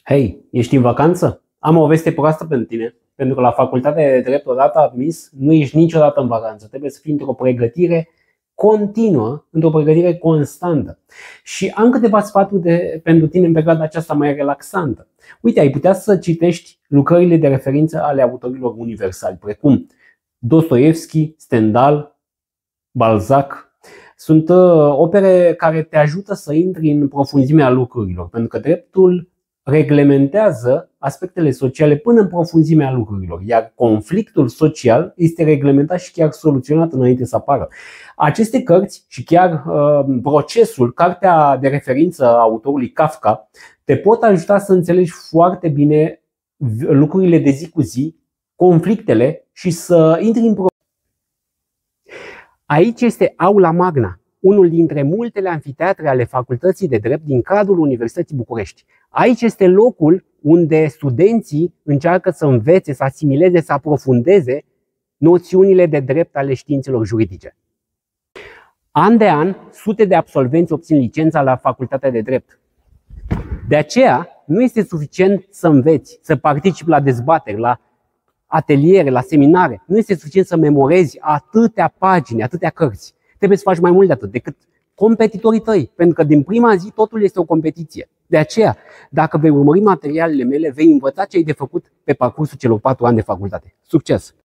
Hei, ești în vacanță? Am o veste proastă pentru tine, pentru că la facultatea de drept, odată admis, nu ești niciodată în vacanță. Trebuie să fii într-o pregătire continuă, într-o pregătire constantă. Și am câteva sfaturi pentru tine în perioada aceasta mai relaxantă. Uite, ai putea să citești lucrările de referință ale autorilor universali, precum Dostoevski, Stendhal, Balzac. Sunt opere care te ajută să intri în profunzimea lucrurilor, pentru că dreptul reglementează aspectele sociale până în profunzimea lucrurilor, iar conflictul social este reglementat și chiar soluționat înainte să apară. Aceste cărți și chiar procesul, cartea de referință a autorului Kafka, te pot ajuta să înțelegi foarte bine lucrurile de zi cu zi, conflictele și să intri în Aici este Aula Magna, unul dintre multele anfiteatre ale Facultății de Drept din cadrul Universității București. Aici este locul unde studenții încearcă să învețe, să asimileze, să aprofundeze noțiunile de drept ale științelor juridice. An de an, sute de absolvenți obțin licența la Facultatea de Drept. De aceea, nu este suficient să înveți, să participi la dezbateri, la ateliere, la seminare. Nu este suficient să memorezi atâtea pagini, atâtea cărți. Trebuie să faci mai mult de atât decât competitorii tăi, pentru că din prima zi totul este o competiție. De aceea, dacă vei urmări materialele mele, vei învăța ce ai de făcut pe parcursul celor 4 ani de facultate. Succes!